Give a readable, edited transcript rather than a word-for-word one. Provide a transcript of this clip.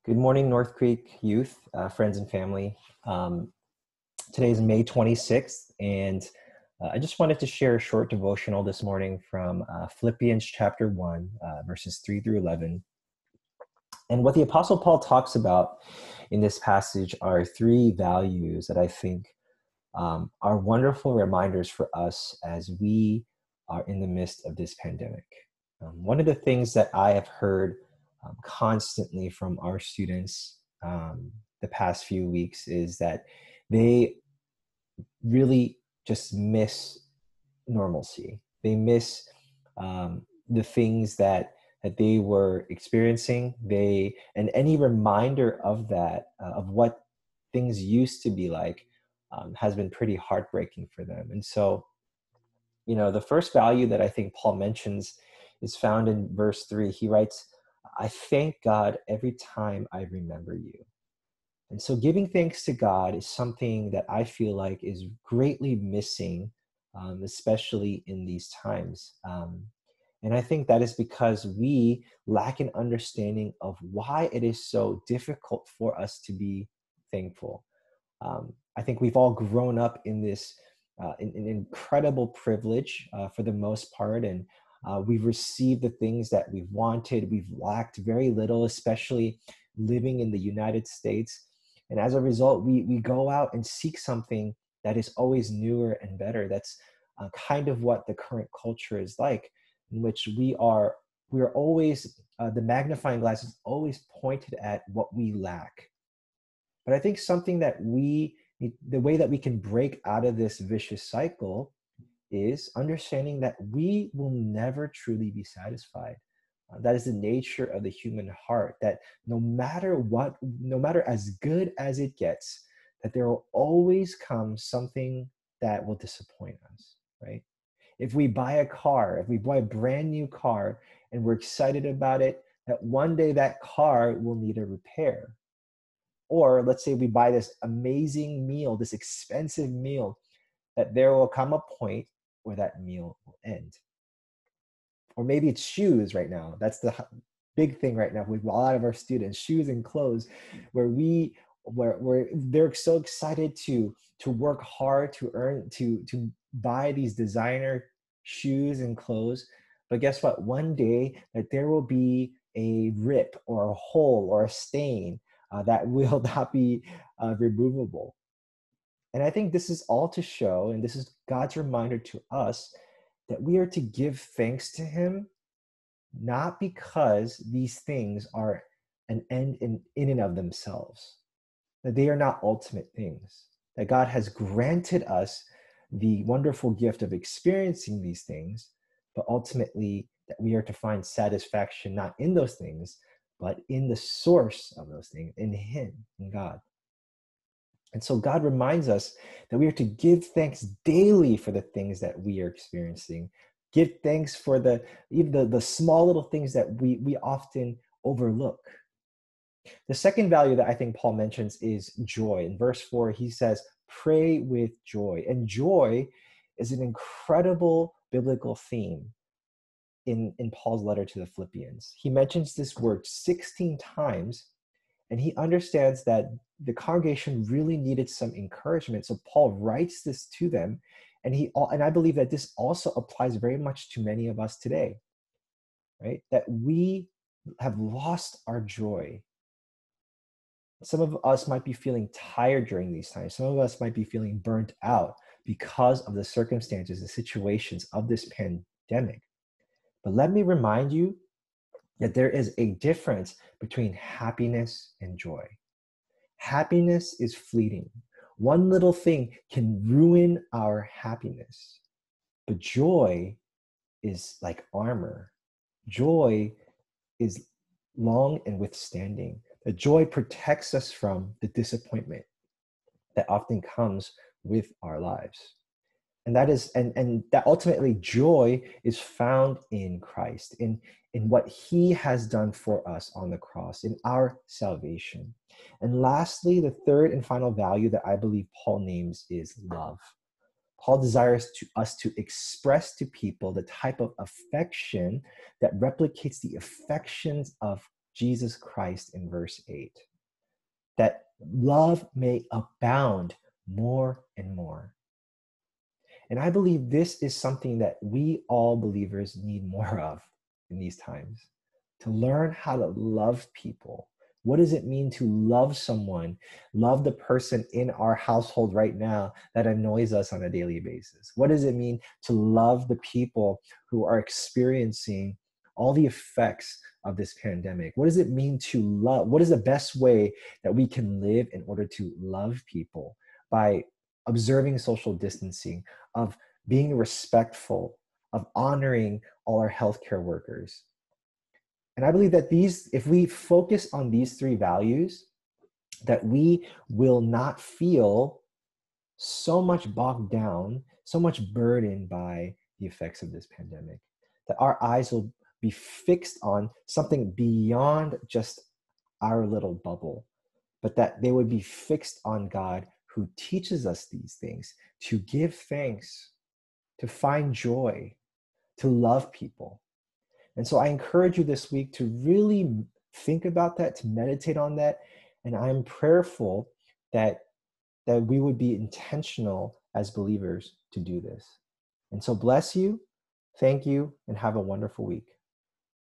Good morning, North Creek youth, friends and family. Today is May 26th, and I just wanted to share a short devotional this morning from Philippians chapter 1, verses 3 through 11. And what the Apostle Paul talks about in this passage are three values that I think are wonderful reminders for us as we are in the midst of this pandemic. One of the things that I have heard constantly from our students the past few weeks is that they really just miss normalcy. They miss the things that they were experiencing. And any reminder of that, of what things used to be like, has been pretty heartbreaking for them. And so, the first value that I think Paul mentions is found in verse 3. He writes, "I thank God every time I remember you." And so giving thanks to God is something that I feel like is greatly missing, especially in these times. And I think that is because we lack an understanding of why it is so difficult for us to be thankful. I think we've all grown up in this in incredible privilege for the most part, and we've received the things that we've wanted. We've lacked very little, especially living in the United States. And as a result, we go out and seek something that is always newer and better. That's kind of what the current culture is like, in which we are always, the magnifying glass is always pointed at what we lack. But I think something that the way that we can break out of this vicious cycle is understanding that we will never truly be satisfied. That is the nature of the human heart, that no matter as good as it gets, that there will always come something that will disappoint us, right? If we buy a brand new car and we're excited about it, that one day that car will need a repair. Or let's say we buy this amazing meal, this expensive meal, that there will come a point where that meal will end. Or maybe it's shoes right now. That's the big thing right now with a lot of our students, shoes and clothes, where they're so excited to work hard to buy these designer shoes and clothes. But guess what? One day that there will be a rip or a hole or a stain that will not be removable. And I think this is all to show, and this is God's reminder to us, that we are to give thanks to Him, not because these things are an end in and of themselves, that they are not ultimate things, that God has granted us the wonderful gift of experiencing these things, but ultimately that we are to find satisfaction not in those things, but in the source of those things, in Him, in God. And so God reminds us that we are to give thanks daily for the things that we are experiencing. Give thanks for even the small little things that we often overlook. The second value that I think Paul mentions is joy. In verse 4, he says, "Pray with joy." And joy is an incredible biblical theme in Paul's letter to the Philippians. He mentions this word 16 times, and he understands that the congregation really needed some encouragement. So Paul writes this to them, and I believe that this also applies very much to many of us today, right? That we have lost our joy. Some of us might be feeling tired during these times. Some of us might be feeling burnt out because of the circumstances and situations of this pandemic. But let me remind you that there is a difference between happiness and joy. Happiness is fleeting. One little thing can ruin our happiness. But joy is like armor. Joy is long and withstanding. The joy protects us from the disappointment that often comes with our lives. And that ultimately joy is found in Christ, in what He has done for us on the cross, in our salvation. And lastly, the third and final value that I believe Paul names is love. Paul desires us to express to people the type of affection that replicates the affections of Jesus Christ in verse 8, that love may abound more and more. And I believe this is something that we all believers need more of in these times, to learn how to love people. What does it mean to love someone, love the person in our household right now that annoys us on a daily basis? What does it mean to love the people who are experiencing all the effects of this pandemic? What does it mean to love? What is the best way that we can live in order to love people? By observing social distancing, of being respectful, of honoring all our healthcare workers. And I believe that if we focus on these three values, that we will not feel so much bogged down, so much burdened by the effects of this pandemic, that our eyes will be fixed on something beyond just our little bubble, but that they would be fixed on God, who teaches us these things, to give thanks, to find joy, to love people. And so I encourage you this week to really think about that, to meditate on that. And I'm prayerful that we would be intentional as believers to do this. And so bless you, thank you, and have a wonderful week.